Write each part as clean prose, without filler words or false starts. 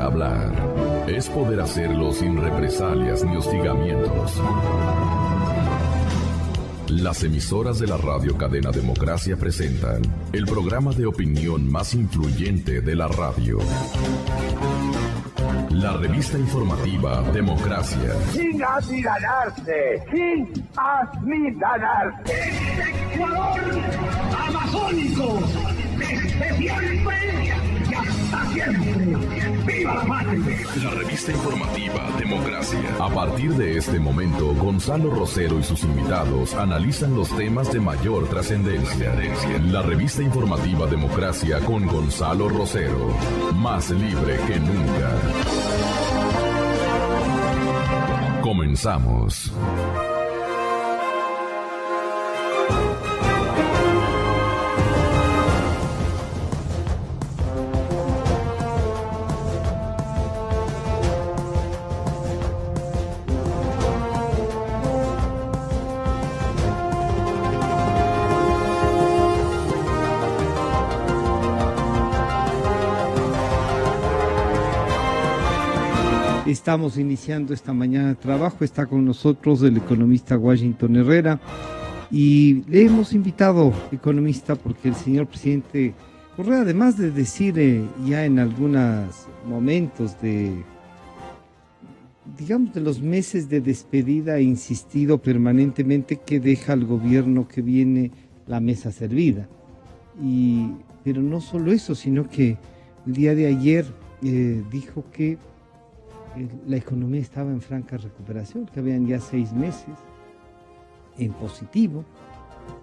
hablar es poder hacerlo sin represalias ni hostigamientos. Las emisoras de la radio cadena Democracia presentan el programa de opinión más influyente de la radio. La revista informativa Democracia. Sin amilanarse, sin amilanarse. Ecuador amazónico, desde siempre y hasta siempre. ¡Viva la patria! La revista informativa Democracia. A partir de este momento, Gonzalo Rosero y sus invitados analizan los temas de mayor trascendencia. La revista informativa Democracia con Gonzalo Rosero. Más libre que nunca. Comenzamos. Estamos iniciando esta mañana de trabajo. Está con nosotros el economista Washington Herrera y le hemos invitado, economista, porque el señor presidente Correa, además de decir ya en algunos momentos de los meses de despedida, ha insistido permanentemente que deja al gobierno que viene la mesa servida. Pero no solo eso, sino que el día de ayer dijo que la economía estaba en franca recuperación, que habían ya 6 meses en positivo.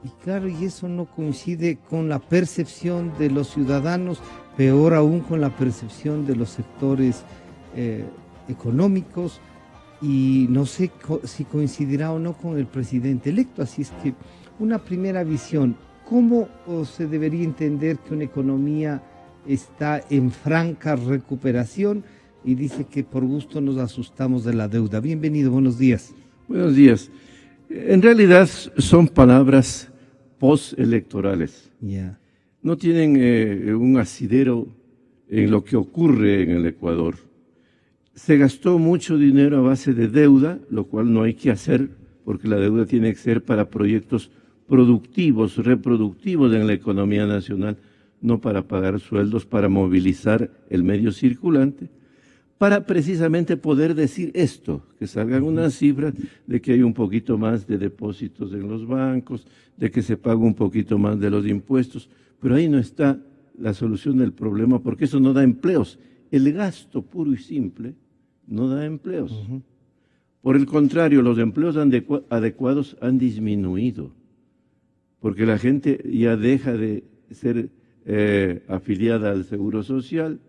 Y claro, y eso no coincide con la percepción de los ciudadanos, peor aún con la percepción de los sectores económicos, y no sé si coincidirá o no con el presidente electo. Así es que una primera visión, ¿cómo se debería entender que una economía está en franca recuperación? Y dice que por gusto nos asustamos de la deuda. Bienvenido, buenos días. Buenos días. En realidad son palabras postelectorales. Yeah. No tienen un asidero en lo que ocurre en el Ecuador. Se gastó mucho dinero a base de deuda, lo cual no hay que hacer, porque la deuda tiene que ser para proyectos productivos, reproductivos en la economía nacional, no para pagar sueldos, para movilizar el medio circulante, para precisamente poder decir esto, que salgan unas cifras de que hay un poquito más de depósitos en los bancos, de que se paga un poquito más de los impuestos, pero ahí no está la solución del problema, porque eso no da empleos. El gasto puro y simple no da empleos. Por el contrario, los empleos adecuados han disminuido, porque la gente ya deja de ser afiliada al Seguro Social,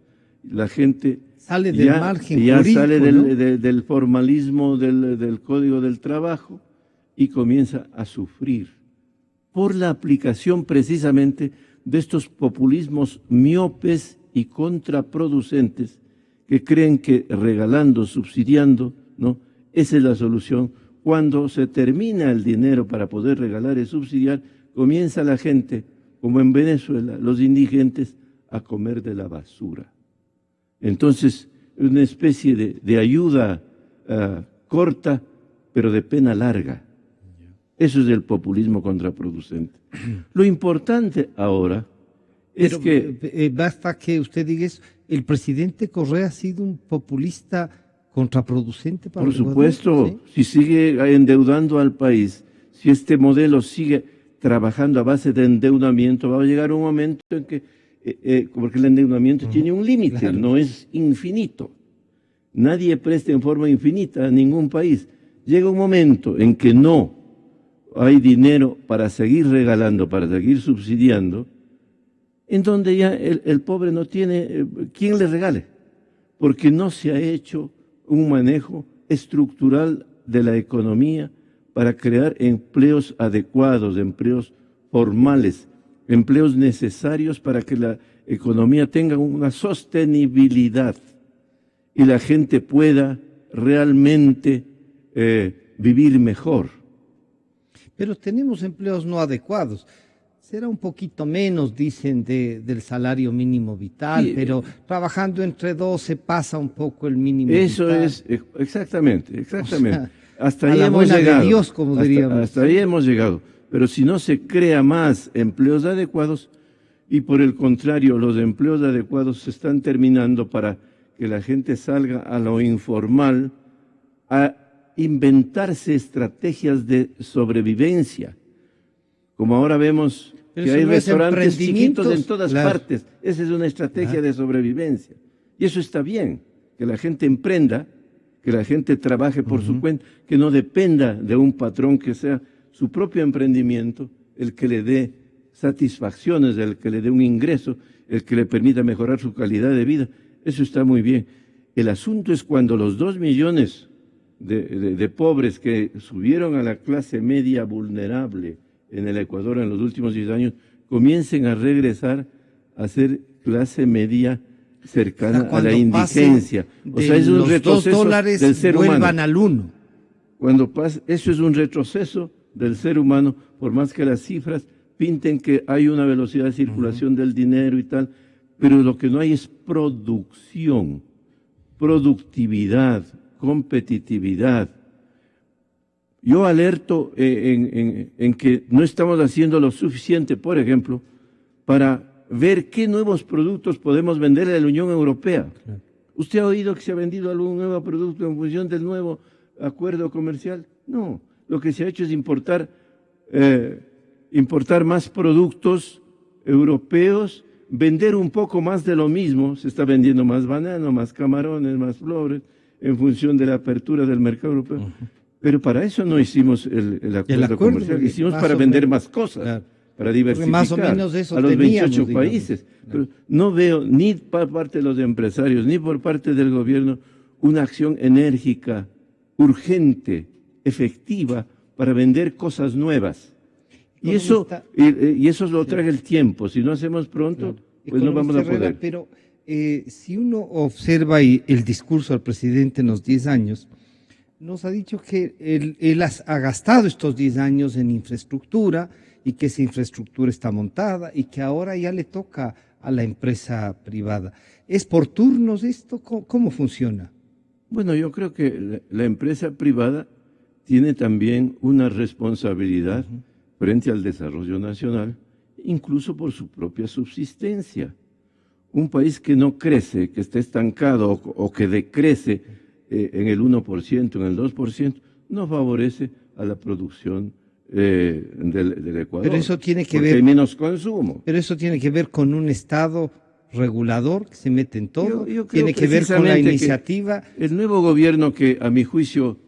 la gente sale del margen ya jurídico, sale ¿no? del formalismo del Código del Trabajo y comienza a sufrir por la aplicación precisamente de estos populismos miopes y contraproducentes que creen que regalando, subsidiando, ¿no? Esa es la solución. Cuando se termina el dinero para poder regalar y subsidiar, comienza la gente, como en Venezuela, los indigentes, a comer de la basura. Entonces, una especie de ayuda corta, pero de pena larga. Eso es el populismo contraproducente. Lo importante ahora es que... basta que usted diga eso. ¿El presidente Correa ha sido un populista contraproducente para Por el Ecuador? supuesto, ¿Sí? si sigue endeudando al país, si este modelo sigue trabajando a base de endeudamiento, va a llegar un momento en que porque el endeudamiento tiene un límite, claro, no es infinito. Nadie presta en forma infinita a ningún país. Llega un momento en que no hay dinero para seguir regalando, para seguir subsidiando, en donde ya el pobre no tiene quien le regale, porque no se ha hecho un manejo estructural de la economía para crear empleos adecuados, empleos formales, empleos necesarios para que la economía tenga una sostenibilidad y la gente pueda realmente vivir mejor. Pero tenemos empleos no adecuados. Será un poquito menos, dicen, del salario mínimo vital, Sí, pero trabajando entre dos se pasa un poco el mínimo Eso vital. es, exactamente. O sea, Hasta a ahí la hemos buena de llegado. Dios, como diríamos. Hasta ahí hemos llegado. Pero si no se crea más empleos adecuados, y por el contrario, los empleos adecuados se están terminando para que la gente salga a lo informal, a inventarse estrategias de sobrevivencia. Como ahora vemos Pero que eso hay no es restaurantes chiquitos en emprendimientos, todas claro. partes. Esa es una estrategia de sobrevivencia. Y eso está bien, que la gente emprenda, que la gente trabaje por su cuenta, que no dependa de un patrón, que sea su propio emprendimiento el que le dé satisfacciones, el que le dé un ingreso, el que le permita mejorar su calidad de vida. Eso está muy bien. El asunto es cuando los 2 millones de pobres que subieron a la clase media vulnerable en el Ecuador en los últimos 10 años, comiencen a regresar a ser clase media cercana a la indigencia. O sea, es un retroceso del ser humano. Vuelvan al 1. Cuando pasa, eso es un retroceso del ser humano, por más que las cifras pinten que hay una velocidad de circulación del dinero y tal, pero lo que no hay es producción, productividad, competitividad. Yo alerto en que no estamos haciendo lo suficiente, por ejemplo, para ver qué nuevos productos podemos vender a la Unión Europea. Claro. ¿Usted ha oído que se ha vendido algún nuevo producto en función del nuevo acuerdo comercial? No, lo que se ha hecho es importar más productos europeos, vender un poco más de lo mismo. Se está vendiendo más banano, más camarones, más flores, en función de la apertura del mercado europeo. Pero para eso no hicimos el acuerdo comercial, hicimos para vender más cosas, claro, para diversificar más o menos eso a los 28 digamos, países. Pero no veo ni por parte de los empresarios, ni por parte del gobierno, una acción enérgica, urgente, efectiva, para vender cosas nuevas. Y eso lo trae el tiempo. Si no hacemos pronto, pues no vamos a poder. Pero si uno observa el discurso del presidente en los 10 años, nos ha dicho que él ha gastado estos 10 años en infraestructura y que esa infraestructura está montada y que ahora ya le toca a la empresa privada. ¿Es por turnos esto? ¿Cómo funciona? Bueno, yo creo que la empresa privada tiene también una responsabilidad frente al desarrollo nacional, incluso por su propia subsistencia. Un país que no crece, que está estancado o que decrece en el 1%, en el 2%, no favorece a la producción del Ecuador. Pero eso tiene que porque ver, hay menos consumo. Pero eso tiene que ver con un Estado regulador que se mete en todo, Yo creo tiene que ver con la iniciativa. El nuevo gobierno que, a mi juicio,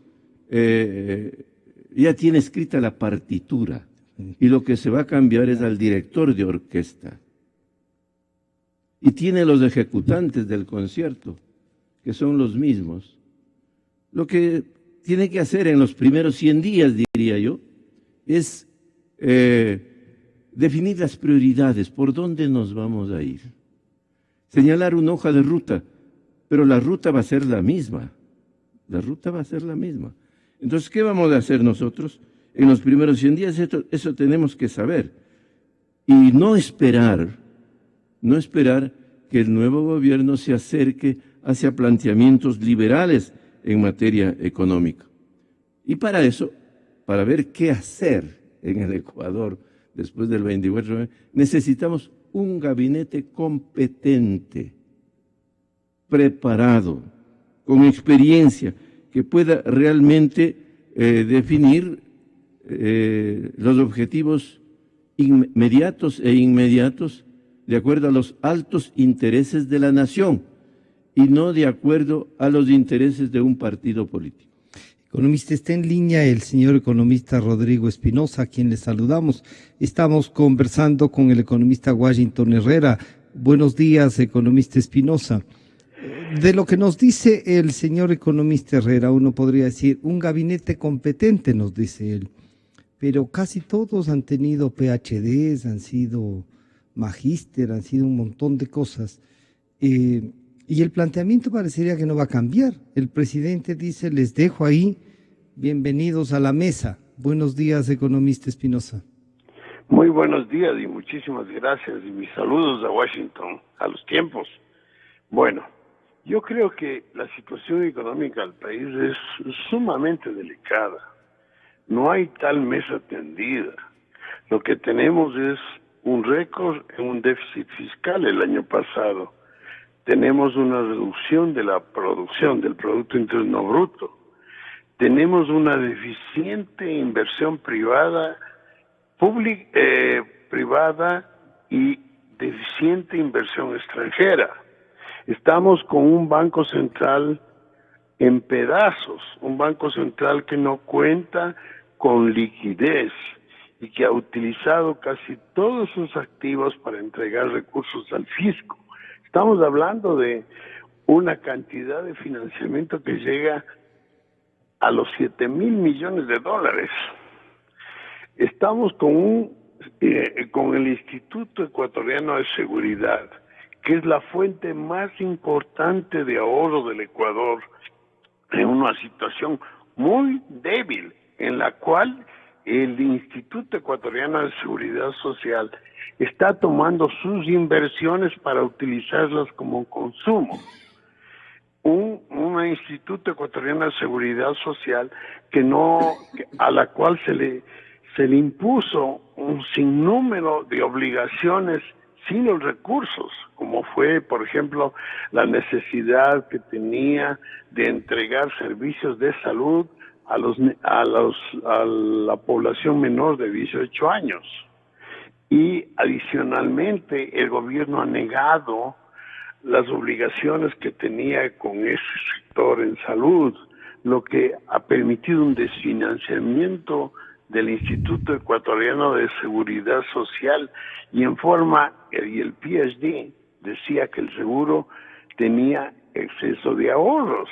ya tiene escrita la partitura, y lo que se va a cambiar es al director de orquesta. Y tiene los ejecutantes del concierto, que son los mismos. Lo que tiene que hacer en los primeros 100 días, diría yo, es definir las prioridades, por dónde nos vamos a ir. Señalar una hoja de ruta, pero la ruta va a ser la misma. La ruta va a ser la misma. Entonces, ¿qué vamos a hacer nosotros en los primeros 100 días? Eso tenemos que saber. Y no esperar que el nuevo gobierno se acerque hacia planteamientos liberales en materia económica. Y para eso, para ver qué hacer en el Ecuador después del 24, necesitamos un gabinete competente, preparado, con experiencia, que pueda realmente definir los objetivos inmediatos e inmediatos de acuerdo a los altos intereses de la nación y no de acuerdo a los intereses de un partido político. Economista, está en línea el señor economista Rodrigo Espinosa, a quien le saludamos. Estamos conversando con el economista Washington Herrera. Buenos días, economista Espinosa. De lo que nos dice el señor economista Herrera, uno podría decir, un gabinete competente, nos dice él, pero casi todos han tenido PhDs, han sido magíster, han sido un montón de cosas, y el planteamiento parecería que no va a cambiar. El presidente dice, les dejo ahí, bienvenidos a la mesa. Buenos días, economista Espinosa. Muy buenos días y muchísimas gracias y mis saludos a Washington, a los tiempos. Bueno, yo creo que la situación económica del país es sumamente delicada. No hay tal mesa tendida. Lo que tenemos es un récord en un déficit fiscal el año pasado. Tenemos una reducción de la producción del Producto Interno Bruto. Tenemos una deficiente inversión privada y deficiente inversión extranjera. Estamos con un banco central en pedazos, un banco central que no cuenta con liquidez y que ha utilizado casi todos sus activos para entregar recursos al fisco. Estamos hablando de una cantidad de financiamiento que llega a los 7,000 millones de dólares. Estamos con el Instituto Ecuatoriano de Seguridad, que es la fuente más importante de ahorro del Ecuador, en una situación muy débil, en la cual el Instituto Ecuatoriano de Seguridad Social está tomando sus inversiones para utilizarlas como consumo. Un Instituto Ecuatoriano de Seguridad Social a la cual se le impuso un sinnúmero de obligaciones sin los recursos, como fue, por ejemplo, la necesidad que tenía de entregar servicios de salud a la población menor de 18 años. Y adicionalmente el gobierno ha negado las obligaciones que tenía con ese sector en salud, lo que ha permitido un desfinanciamiento del Instituto Ecuatoriano de Seguridad Social y el PSD decía que el seguro tenía exceso de ahorros,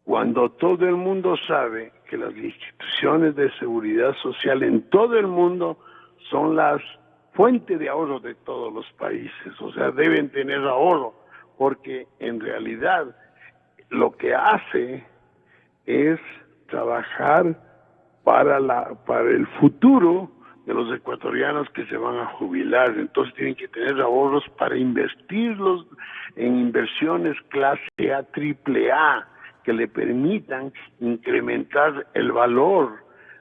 cuando todo el mundo sabe que las instituciones de seguridad social en todo el mundo son las fuentes de ahorro de todos los países, o sea, deben tener ahorro, porque en realidad lo que hace es trabajar para el futuro de los ecuatorianos que se van a jubilar. Entonces tienen que tener ahorros para invertirlos en inversiones clase A, triple A, que le permitan incrementar el valor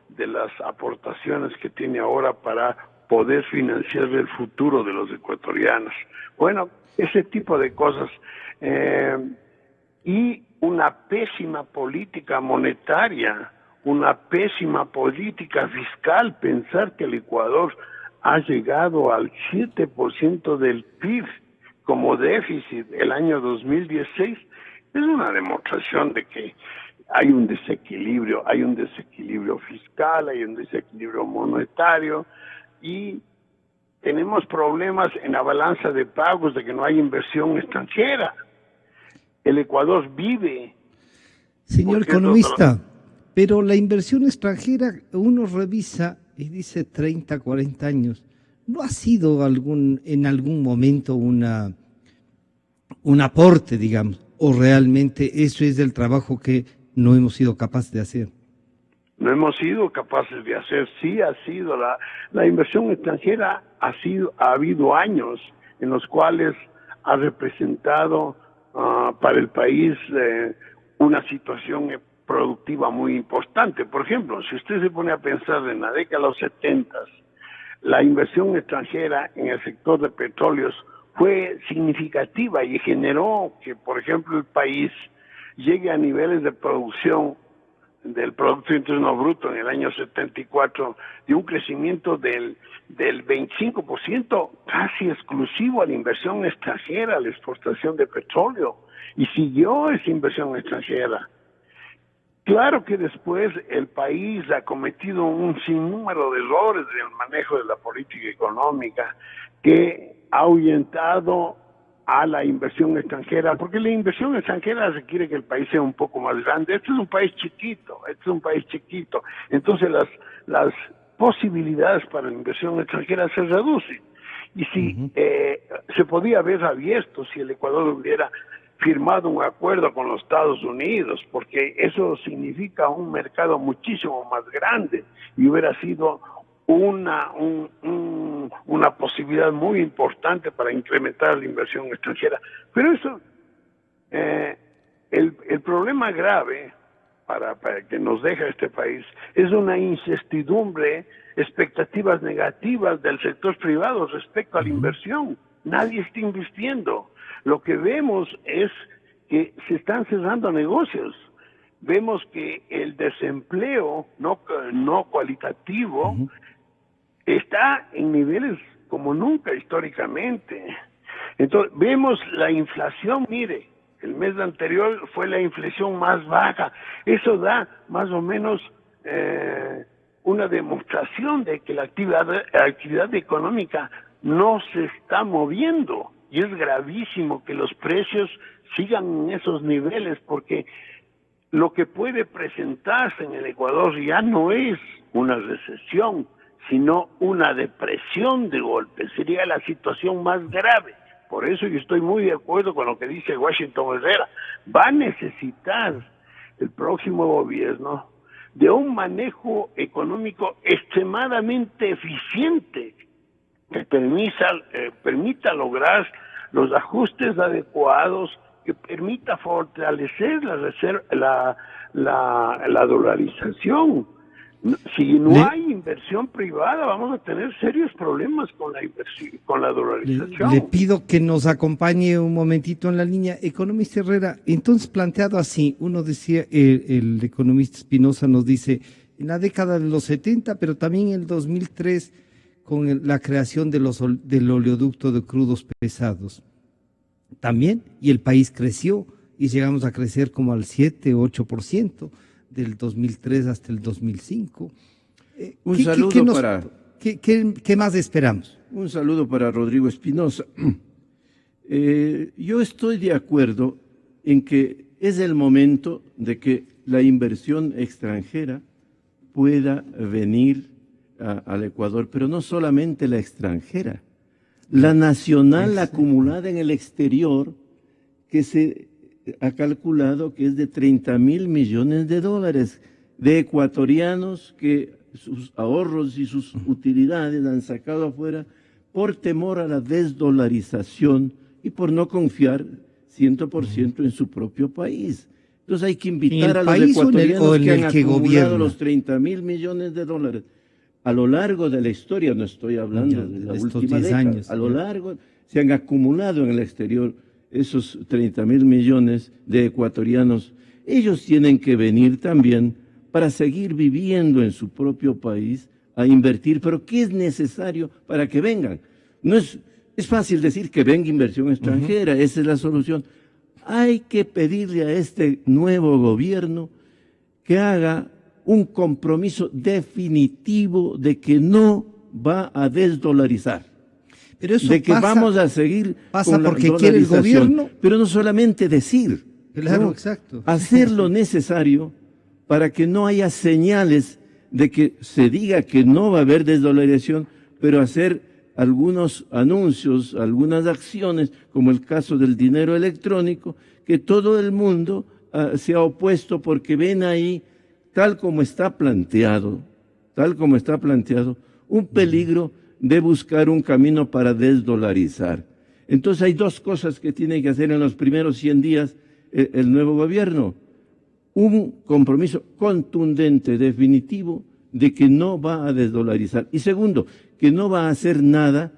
de las aportaciones que tiene ahora para poder financiar el futuro de los ecuatorianos. Bueno, ese tipo de cosas. Y una pésima política monetaria, una pésima política fiscal. Pensar que el Ecuador ha llegado al 7% del PIB como déficit el año 2016 es una demostración de que hay un desequilibrio fiscal, hay un desequilibrio monetario y tenemos problemas en la balanza de pagos de que no hay inversión extranjera. El Ecuador vive. Señor economista, pero la inversión extranjera, uno revisa y dice 30, 40 años. ¿No ha sido en algún momento un aporte, digamos? ¿O realmente eso es el trabajo que no hemos sido capaces de hacer? No hemos sido capaces de hacer. Sí ha sido la inversión extranjera, ha habido años en los cuales ha representado para el país una situación productiva muy importante. Por ejemplo, si usted se pone a pensar en la década de los 70, la inversión extranjera en el sector de petróleos fue significativa y generó que, por ejemplo, el país llegue a niveles de producción del Producto Interno Bruto en el año 74 de un crecimiento del 25% casi exclusivo a la inversión extranjera, a la exportación de petróleo, y siguió esa inversión extranjera. Claro que después el país ha cometido un sinnúmero de errores en el manejo de la política económica que ha ahuyentado a la inversión extranjera, porque la inversión extranjera requiere que el país sea un poco más grande. Este es un país chiquito, entonces las posibilidades para la inversión extranjera se reducen. Y si se podía haber abierto si el Ecuador hubiera firmado un acuerdo con los Estados Unidos, porque eso significa un mercado muchísimo más grande y hubiera sido una posibilidad muy importante para incrementar la inversión extranjera. Pero eso, el problema grave para que nos deja este país es una incertidumbre, expectativas negativas del sector privado respecto a la inversión. Nadie está invirtiendo. Lo que vemos es que se están cerrando negocios. Vemos que el desempleo no cualitativo está en niveles como nunca históricamente. Entonces, vemos la inflación, mire, el mes anterior fue la inflación más baja. Eso da más o menos una demostración de que la actividad económica no se está moviendo. Y es gravísimo que los precios sigan en esos niveles, porque lo que puede presentarse en el Ecuador ya no es una recesión, sino una depresión de golpe. Sería la situación más grave. Por eso yo estoy muy de acuerdo con lo que dice Washington Herrera. Va a necesitar el próximo gobierno de un manejo económico extremadamente eficiente que permita lograr los ajustes adecuados, que permita fortalecer la dolarización. Si no hay inversión privada, vamos a tener serios problemas con la dolarización. Le pido que nos acompañe un momentito en la línea. Economista Herrera, entonces planteado así, uno decía, el economista Espinosa nos dice, en la década de los 70, pero también en el 2003, con la creación del oleoducto de crudos pesados. También, y el país creció, y llegamos a crecer como al 7-8%. Del 2003 hasta el 2005. Un saludo para... ¿Qué más esperamos? Un saludo para Rodrigo Espinosa. Yo estoy de acuerdo en que es el momento de que la inversión extranjera pueda venir al Ecuador, pero no solamente la extranjera, la nacional acumulada en el exterior, que se ha calculado que es de 30.000 millones de dólares de ecuatorianos que sus ahorros y sus utilidades han sacado afuera por temor a la desdolarización y por no confiar 100% en su propio país. Entonces hay que invitar a los ecuatorianos que han acumulado los 30.000 millones de dólares a lo largo de la historia, no estoy hablando de la última década, a lo largo se han acumulado en el exterior esos 30.000 millones de ecuatorianos. Ellos tienen que venir también para seguir viviendo en su propio país, a invertir. Pero ¿qué es necesario para que vengan? No es fácil decir que venga inversión extranjera, esa es la solución. Hay que pedirle a este nuevo gobierno que haga un compromiso definitivo de que no va a desdolarizar. Pero eso de que vamos a seguir con la porque quiere el gobierno. Pero no solamente decir, claro, exacto, hacer lo necesario para que no haya señales de que se diga que no va a haber desdolarización, pero hacer algunos anuncios, algunas acciones, como el caso del dinero electrónico, que todo el mundo se ha opuesto porque ven ahí, tal como está planteado, un peligro de buscar un camino para desdolarizar. Entonces hay dos cosas que tiene que hacer en los primeros 100 días el nuevo gobierno. Un compromiso contundente, definitivo, de que no va a desdolarizar. Y segundo, que no va a hacer nada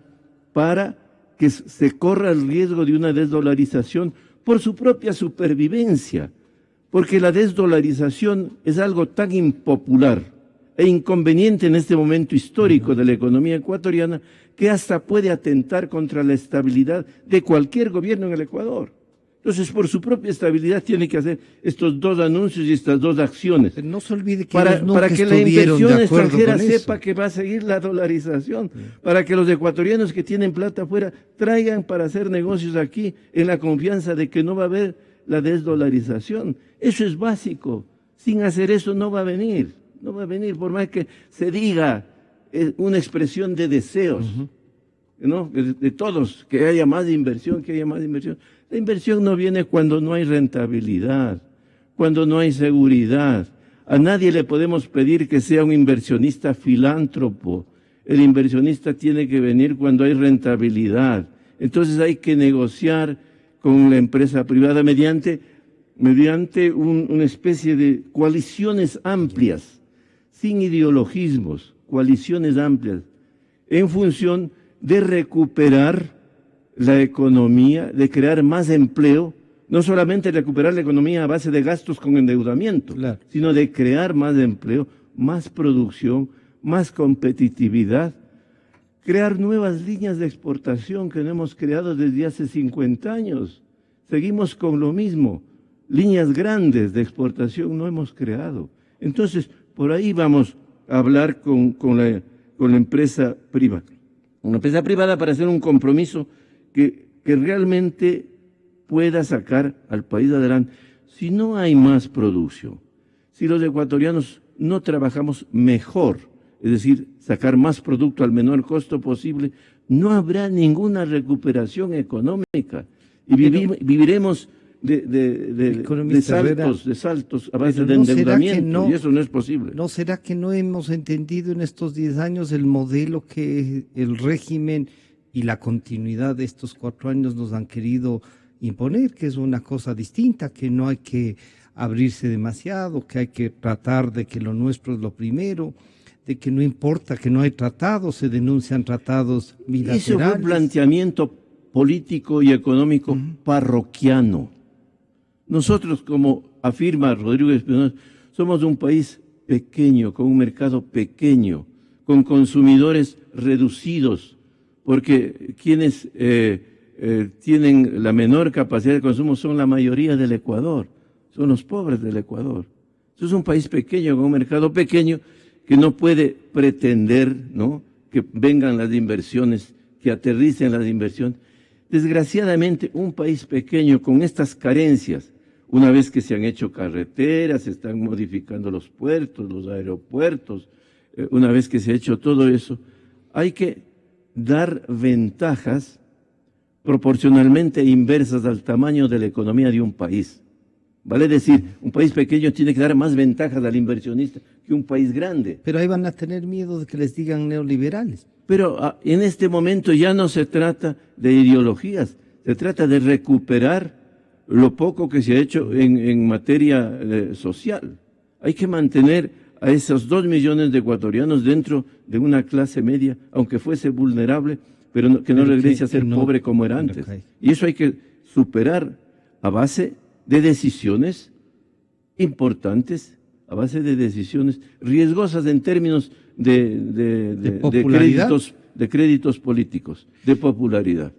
para que se corra el riesgo de una desdolarización por su propia supervivencia. Porque la desdolarización es algo tan impopular e inconveniente en este momento histórico de la economía ecuatoriana, que hasta puede atentar contra la estabilidad de cualquier gobierno en el Ecuador. Entonces, por su propia estabilidad tiene que hacer estos dos anuncios y estas dos acciones. Pero no se olvide que para que la inversión extranjera sepa que va a seguir la dolarización, para que los ecuatorianos que tienen plata afuera traigan para hacer negocios aquí en la confianza de que no va a haber la desdolarización. Eso es básico. Sin hacer eso no va a venir. No va a venir, por más que se diga una expresión de deseos, ¿no? De todos, que haya más inversión, que haya más inversión. La inversión no viene cuando no hay rentabilidad, cuando no hay seguridad. A nadie le podemos pedir que sea un inversionista filántropo, el inversionista tiene que venir cuando hay rentabilidad. Entonces hay que negociar con la empresa privada mediante una especie de coaliciones amplias, sin ideologismos, coaliciones amplias, en función de recuperar la economía, de crear más empleo, no solamente recuperar la economía a base de gastos con endeudamiento, claro, sino de crear más empleo, más producción, más competitividad, crear nuevas líneas de exportación que no hemos creado desde hace 50 años. Seguimos con lo mismo, líneas grandes de exportación no hemos creado. Entonces, por ahí vamos a hablar con la empresa privada. Una empresa privada para hacer un compromiso que realmente pueda sacar al país adelante. Si no hay más producción, si los ecuatorianos no trabajamos mejor, es decir, sacar más producto al menor costo posible, no habrá ninguna recuperación económica y viviremos de saltos a base de endeudamiento, y eso no es posible. ¿No será que no hemos entendido en estos 10 años el modelo que el régimen y la continuidad de estos 4 años nos han querido imponer, que es una cosa distinta, que no hay que abrirse demasiado, que hay que tratar de que lo nuestro es lo primero, de que no importa que no hay tratados, se denuncian tratados bilaterales? Ese fue un planteamiento político y económico parroquiano. Nosotros, como afirma Rodrigo Espinosa, somos un país pequeño, con un mercado pequeño, con consumidores reducidos, porque quienes tienen la menor capacidad de consumo son la mayoría del Ecuador, son los pobres del Ecuador. Eso es un país pequeño, con un mercado pequeño, que no puede pretender, ¿no?, que vengan las inversiones, que aterricen las inversiones. Desgraciadamente, un país pequeño con estas carencias, una vez que se han hecho carreteras, se están modificando los puertos, los aeropuertos, una vez que se ha hecho todo eso, hay que dar ventajas proporcionalmente inversas al tamaño de la economía de un país. Vale decir, un país pequeño tiene que dar más ventajas al inversionista que un país grande. Pero ahí van a tener miedo de que les digan neoliberales. Pero en este momento ya no se trata de ideologías, se trata de recuperar lo poco que se ha hecho en materia social. Hay que mantener a esos 2 millones de ecuatorianos dentro de una clase media, aunque fuese vulnerable, pero que no regrese a ser pobre como era antes. Y eso hay que superar a base de decisiones importantes, a base de decisiones riesgosas en términos de créditos políticos, de popularidad.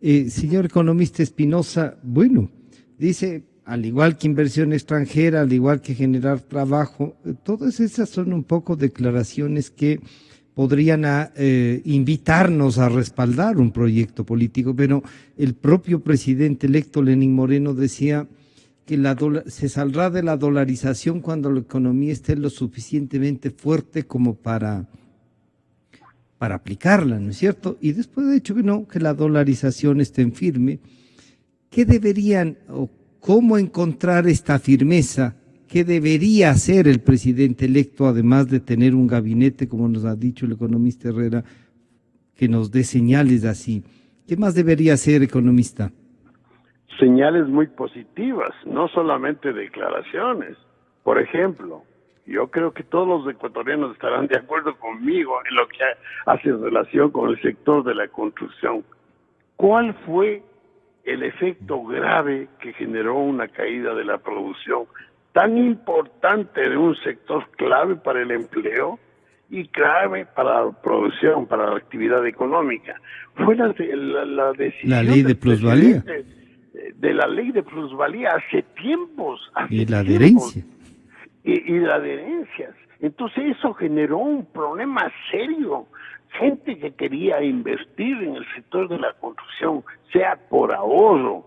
Señor economista Espinosa, bueno, dice, al igual que inversión extranjera, al igual que generar trabajo, todas esas son un poco declaraciones que podrían invitarnos a respaldar un proyecto político, pero el propio presidente electo Lenín Moreno decía que se saldrá de la dolarización cuando la economía esté lo suficientemente fuerte como para aplicarla, ¿no es cierto? Y después ha dicho que la dolarización esté en firme. ¿Qué deberían o cómo encontrar esta firmeza? ¿Qué debería hacer el presidente electo, además de tener un gabinete, como nos ha dicho el economista Herrera, que nos dé señales así? ¿Qué más debería hacer, economista? Señales muy positivas, no solamente declaraciones. Por ejemplo, yo creo que todos los ecuatorianos estarán de acuerdo conmigo en lo que hace relación con el sector de la construcción. ¿Cuál fue el efecto grave que generó una caída de la producción tan importante de un sector clave para el empleo y clave para la producción, para la actividad económica? Fue la decisión la ley de plusvalía. De la ley de plusvalía hace tiempos. Y la adherencia. Y las adherencias. Entonces eso generó un problema serio. Gente que quería invertir en el sector de la construcción, sea por ahorro,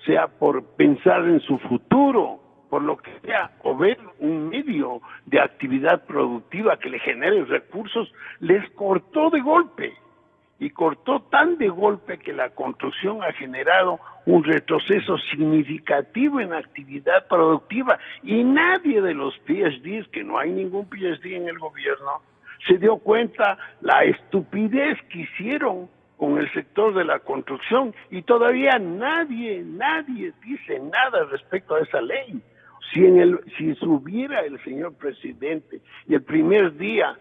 sea por pensar en su futuro, por lo que sea, o ver un medio de actividad productiva que le genere recursos, les cortó de golpe. Y cortó tan de golpe que la construcción ha generado un retroceso significativo en actividad productiva. Y nadie de los PhDs, que no hay ningún PhD en el gobierno, se dio cuenta la estupidez que hicieron con el sector de la construcción y todavía nadie dice nada respecto a esa ley. Si subiera el señor presidente y el primer día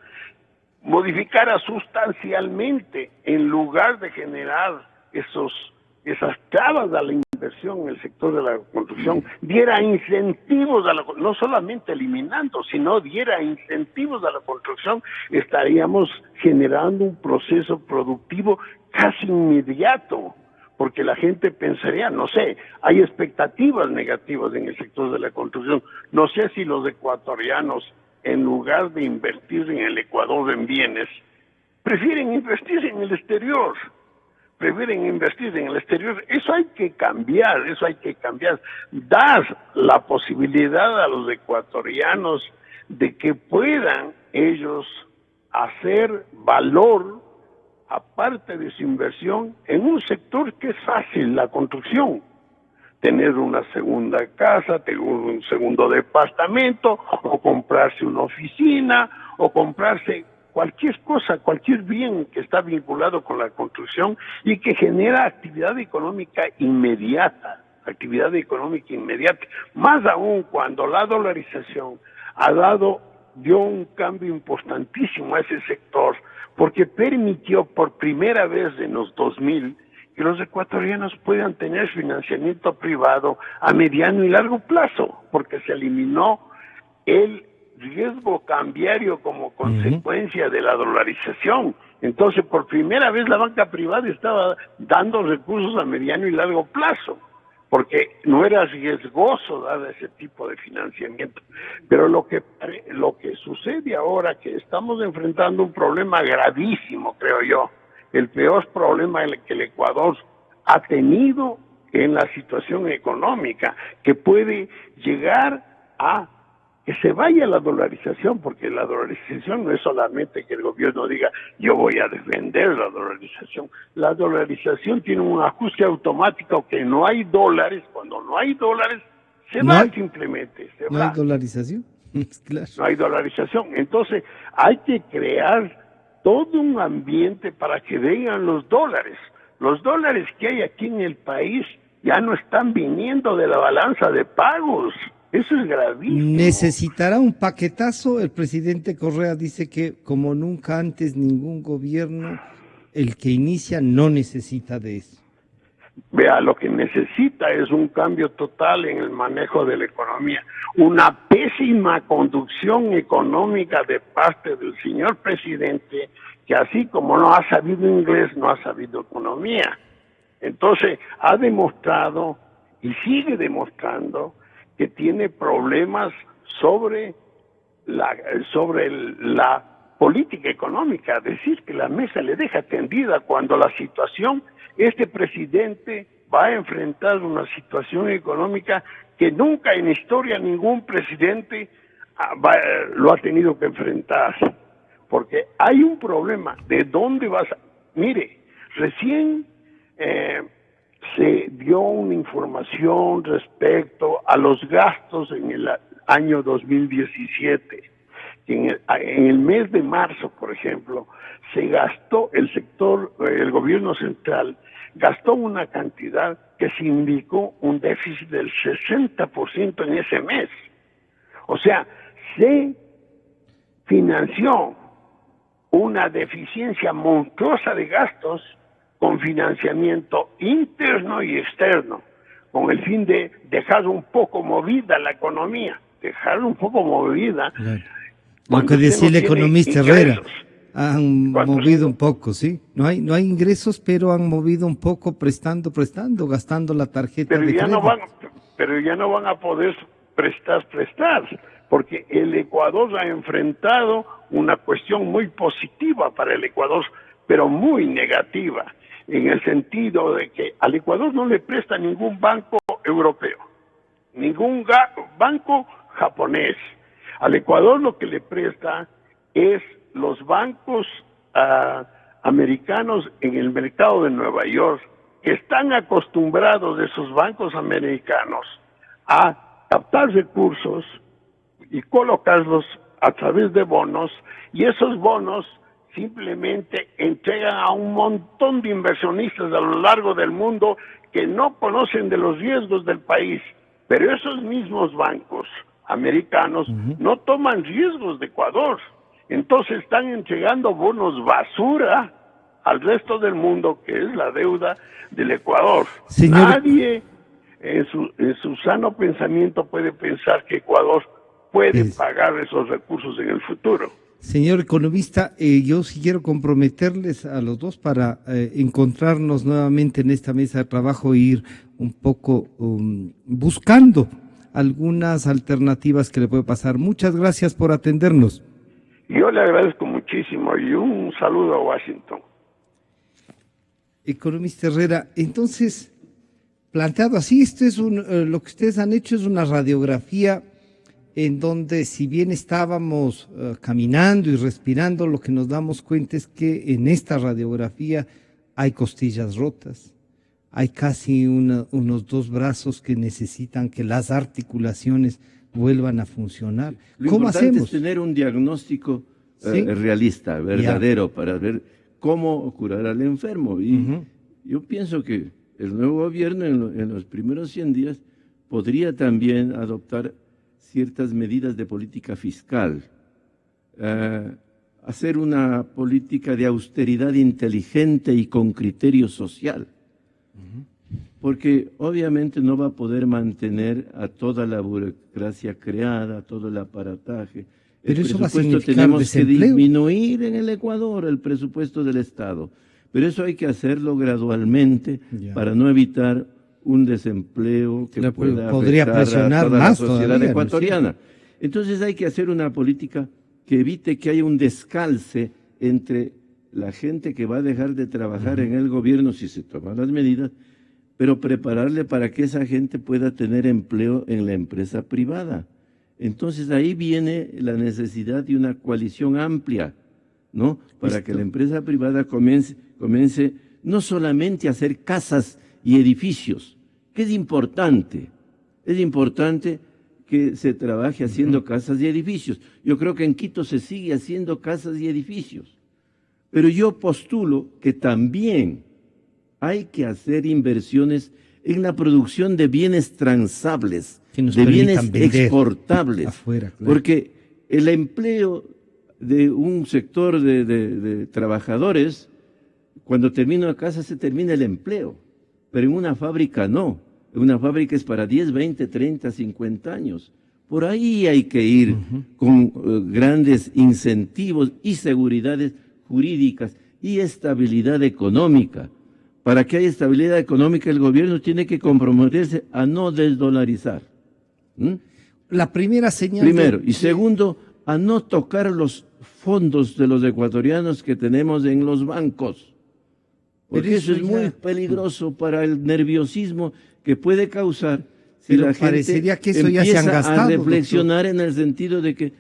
modificara sustancialmente en lugar de generar esas trabas a la inversión en el sector de la construcción, diera incentivos no solamente eliminando, sino diera incentivos a la construcción, estaríamos generando un proceso productivo casi inmediato, porque la gente pensaría, no sé, hay expectativas negativas en el sector de la construcción, no sé si los ecuatorianos, en lugar de invertir en el Ecuador en bienes, prefieren invertir en el exterior. Eso hay que cambiar. Dar la posibilidad a los ecuatorianos de que puedan ellos hacer valor, aparte de su inversión, en un sector que es fácil, la construcción. Tener una segunda casa, tener un segundo departamento, o comprarse una oficina, o comprarse cualquier cosa, cualquier bien que está vinculado con la construcción y que genera actividad económica inmediata, más aún cuando la dolarización dio un cambio importantísimo a ese sector, porque permitió por primera vez en los 2000 que los ecuatorianos puedan tener financiamiento privado a mediano y largo plazo, porque se eliminó el riesgo cambiario como consecuencia de la dolarización. Entonces, por primera vez la banca privada estaba dando recursos a mediano y largo plazo, porque no era riesgoso dar ese tipo de financiamiento. Pero lo que sucede ahora, que estamos enfrentando un problema gravísimo, creo yo, el peor problema que el Ecuador ha tenido en la situación económica, que puede llegar a que se vaya la dolarización, porque la dolarización no es solamente que el gobierno diga yo voy a defender la dolarización. La dolarización tiene un ajuste automático, que no hay dólares. Cuando no hay dólares, simplemente. ¿No hay dolarización? Claro. No hay dolarización. Entonces hay que crear todo un ambiente para que vengan los dólares. Los dólares que hay aquí en el país ya no están viniendo de la balanza de pagos. Eso es gravísimo. ¿Necesitará un paquetazo? El presidente Correa dice que como nunca antes ningún gobierno, el que inicia, no necesita de eso. Vea, lo que necesita es un cambio total en el manejo de la economía. Una pésima conducción económica de parte del señor presidente, que así como no ha sabido inglés, no ha sabido economía. Entonces, ha demostrado y sigue demostrando que tiene problemas sobre la política económica, decir que la mesa le deja tendida cuando la situación, este presidente va a enfrentar una situación económica que nunca en historia ningún presidente lo ha tenido que enfrentar, porque hay un problema. ¿De dónde vas? Mire, recién se dio una información respecto a los gastos en el año 2017. En el mes de marzo, por ejemplo, se gastó el gobierno central gastó una cantidad que significó un déficit del 60% en ese mes. O sea, se financió una deficiencia monstruosa de gastos con financiamiento interno y externo, con el fin de dejar un poco movida la economía, Claro. Lo que decía el economista Herrera, han movido un poco, ¿sí? No hay ingresos, pero han movido un poco prestando, gastando la tarjeta de crédito. Pero ya no van a poder prestar, porque el Ecuador ha enfrentado una cuestión muy positiva para el Ecuador, pero muy negativa, en el sentido de que al Ecuador no le presta ningún banco europeo, ningún banco japonés. Al Ecuador lo que le presta es los bancos americanos en el mercado de Nueva York, que están acostumbrados de esos bancos americanos a captar recursos y colocarlos a través de bonos, y esos bonos simplemente entregan a un montón de inversionistas a lo largo del mundo que no conocen de los riesgos del país, pero esos mismos bancos americanos no toman riesgos de Ecuador, entonces están entregando bonos basura al resto del mundo, que es la deuda del Ecuador. Señor... Nadie en su sano pensamiento puede pensar que Ecuador puede pagar esos recursos en el futuro. Señor economista, yo sí quiero comprometerles a los dos para encontrarnos nuevamente en esta mesa de trabajo e ir un poco buscando algunas alternativas que le puede pasar. Muchas gracias por atendernos. Yo le agradezco muchísimo y un saludo a Washington. Economista Herrera, entonces, planteado así, esto es lo que ustedes han hecho es una radiografía en donde, si bien estábamos caminando y respirando, lo que nos damos cuenta es que en esta radiografía hay costillas rotas, hay casi unos dos brazos que necesitan que las articulaciones vuelvan a funcionar. Lo ¿Cómo importante hacemos? es tener un diagnóstico ¿Sí? realista, verdadero, para ver cómo curar al enfermo. Y yo pienso que el nuevo gobierno en los primeros 100 días podría también adoptar ciertas medidas de política fiscal, hacer una política de austeridad inteligente y con criterio social, porque obviamente no va a poder mantener a toda la burocracia creada, todo el aparataje. Pero eso va a presupuesto significar tenemos desempleo. que disminuir en el Ecuador el presupuesto del Estado, pero eso hay que hacerlo gradualmente para no evitar un desempleo que podría afectar presionar a toda más la sociedad todavía, ecuatoriana. Entonces hay que hacer una política que evite que haya un descalce entre la gente que va a dejar de trabajar en el gobierno si se toman las medidas, pero prepararle para que esa gente pueda tener empleo en la empresa privada. Entonces ahí viene la necesidad de una coalición amplia, ¿no? Para que la empresa privada comience no solamente a hacer casas y edificios, que es importante que se trabaje haciendo casas y edificios. Yo creo que en Quito se sigue haciendo casas y edificios, pero yo postulo que también hay que hacer inversiones en la producción de bienes transables, de bienes exportables, afuera, claro. Porque el empleo de un sector de trabajadores, cuando termina una casa se termina el empleo, pero en una fábrica no. En una fábrica es para 10, 20, 30, 50 años. Por ahí hay que ir con grandes incentivos y seguridades jurídicas y estabilidad económica. Para que haya estabilidad económica, el gobierno tiene que comprometerse a no desdolarizar. La primera señal... Primero. Y segundo, a no tocar los fondos de los ecuatorianos que tenemos en los bancos. Porque eso es muy peligroso para el nerviosismo que puede causar si la gente parecería que eso ya se han gastado, a reflexionar, doctor, en el sentido de que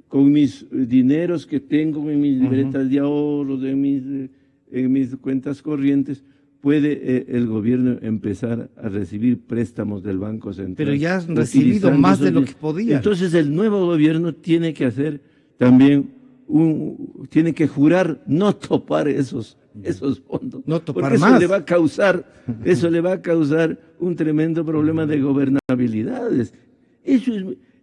con mis dineros que tengo en mis libretas de ahorros, en mis cuentas corrientes, puede el gobierno empezar a recibir préstamos del Banco Central. Pero ya han recibido más de lo que podía. Entonces el nuevo gobierno tiene que hacer también tiene que jurar no topar esos fondos. No topar porque eso más. Eso le va a causar un tremendo problema de gobernabilidades. Eso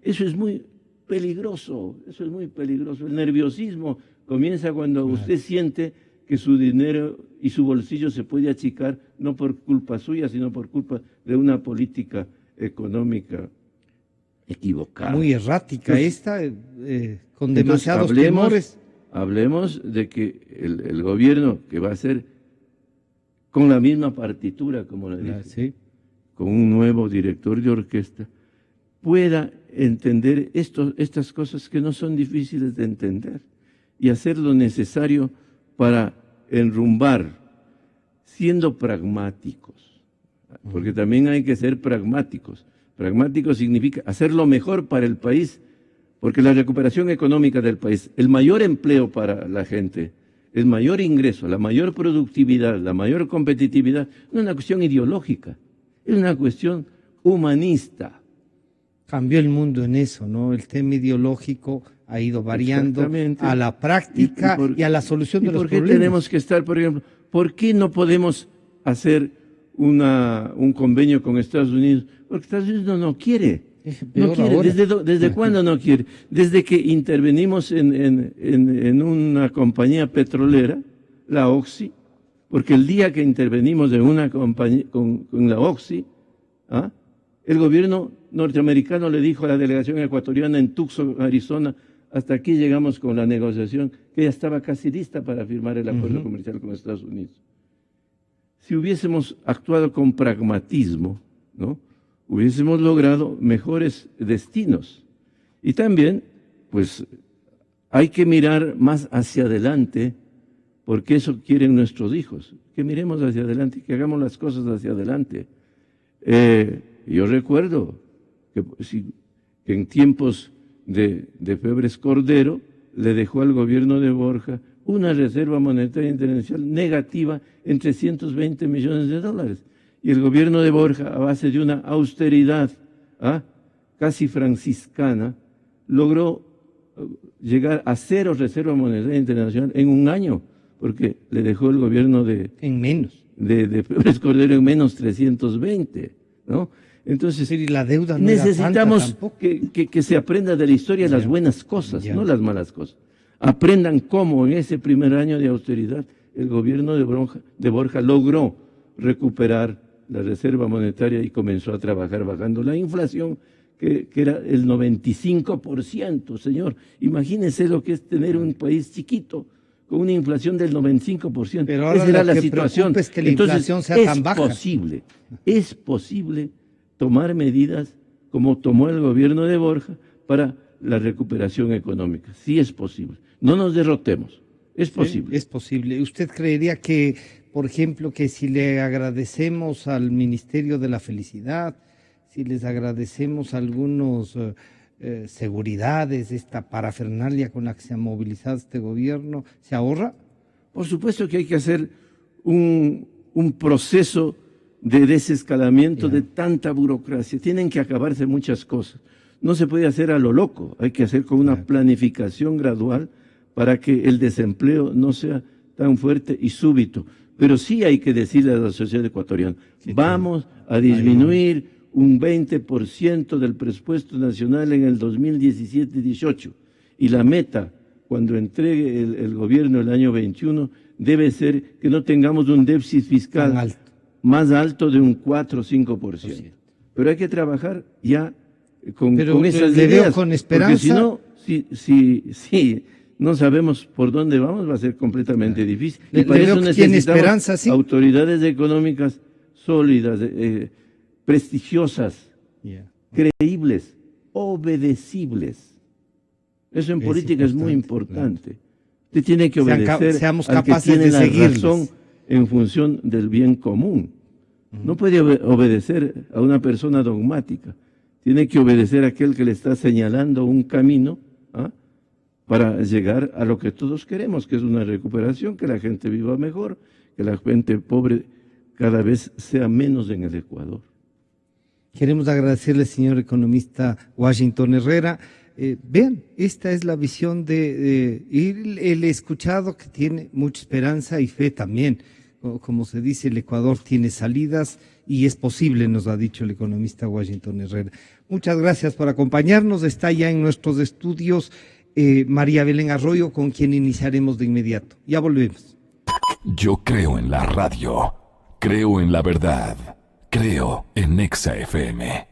es muy peligroso, eso es muy peligroso. El nerviosismo comienza cuando usted siente que su dinero y su bolsillo se puede achicar, no por culpa suya, sino por culpa de una política económica equivocada. Muy errática con demasiados temores. Hablemos de que el gobierno que va a ser con la misma partitura, como le dije, sí, con un nuevo director de orquesta, pueda entender estas cosas que no son difíciles de entender y hacer lo necesario para enrumbar, siendo pragmáticos, porque también hay que ser pragmáticos. Pragmático significa hacer lo mejor para el país, porque la recuperación económica del país, el mayor empleo para la gente, el mayor ingreso, la mayor productividad, la mayor competitividad, no es una cuestión ideológica, es una cuestión humanista. Cambió el mundo en eso, ¿no? El tema ideológico ha ido variando a la práctica y a la solución de los problemas. ¿Por qué tenemos que estar, por ejemplo, por qué no podemos hacer un convenio con Estados Unidos? Porque Estados Unidos no quiere. No quiere. ¿Desde cuándo no quiere? Desde que intervenimos en una compañía petrolera, la Oxy, porque el día que intervenimos en una compañía con la Oxy, el gobierno norteamericano le dijo a la delegación ecuatoriana en Tucson, Arizona, hasta aquí llegamos con la negociación, que ya estaba casi lista para firmar el acuerdo comercial con Estados Unidos. Si hubiésemos actuado con pragmatismo, ¿no?, hubiésemos logrado mejores destinos. Y también, pues, hay que mirar más hacia adelante, porque eso quieren nuestros hijos, que miremos hacia adelante, que hagamos las cosas hacia adelante. Yo recuerdo que en tiempos de Febres Cordero le dejó al gobierno de Borja una reserva monetaria internacional negativa en $320 millones. Y el gobierno de Borja, a base de una austeridad casi franciscana, logró llegar a 0 reserva monetaria internacional en un año, porque le dejó el gobierno de Febres Cordero en menos 320, ¿no? Entonces, y la deuda no necesitamos que se aprenda de la historia las buenas cosas, no las malas cosas. Aprendan cómo en ese primer año de austeridad el gobierno de Borja logró recuperar la reserva monetaria y comenzó a trabajar bajando la inflación, que era el 95%, señor. Imagínense lo que es tener un país chiquito con una inflación del 95%. Pero ahora esa era la que situación. Es que la inflación sea tan baja. Es posible tomar medidas como tomó el gobierno de Borja para la recuperación económica. Sí es posible. No nos derrotemos. Es posible. Sí, es posible. ¿Usted creería que, por ejemplo, que si le agradecemos al Ministerio de la Felicidad, si les agradecemos algunos seguridades, esta parafernalia con la que se ha movilizado este gobierno, se ahorra? Por supuesto que hay que hacer un proceso de desescalamiento de tanta burocracia. Tienen que acabarse muchas cosas. No se puede hacer a lo loco, hay que hacer con una planificación gradual para que el desempleo no sea tan fuerte y súbito. Pero sí hay que decirle a la sociedad ecuatoriana, vamos a disminuir un 20% del presupuesto nacional en el 2017-18. Y la meta, cuando entregue el gobierno el año 21, debe ser que no tengamos un déficit fiscal más alto de un 4 o 5%. Pero hay que trabajar ya con esas ideas. Veo con esperanza. Porque si no, no sabemos por dónde vamos, va a ser completamente difícil. Y para eso necesitamos autoridades económicas sólidas, prestigiosas, creíbles, obedecibles. Eso en política es muy importante. Usted tiene que obedecer al que tiene la razón en función del bien común. No puede obedecer a una persona dogmática. Tiene que obedecer a aquel que le está señalando un camino para llegar a lo que todos queremos, que es una recuperación, que la gente viva mejor, que la gente pobre cada vez sea menos en el Ecuador. Queremos agradecerle, señor economista Washington Herrera. Vean, esta es la visión el escuchado, que tiene mucha esperanza y fe también. Como se dice, el Ecuador tiene salidas y es posible, nos ha dicho el economista Washington Herrera. Muchas gracias por acompañarnos. Está ya en nuestros estudios María Belén Arroyo, con quien iniciaremos de inmediato. Ya volvemos. Yo creo en la radio, creo en la verdad, creo en Nexa FM.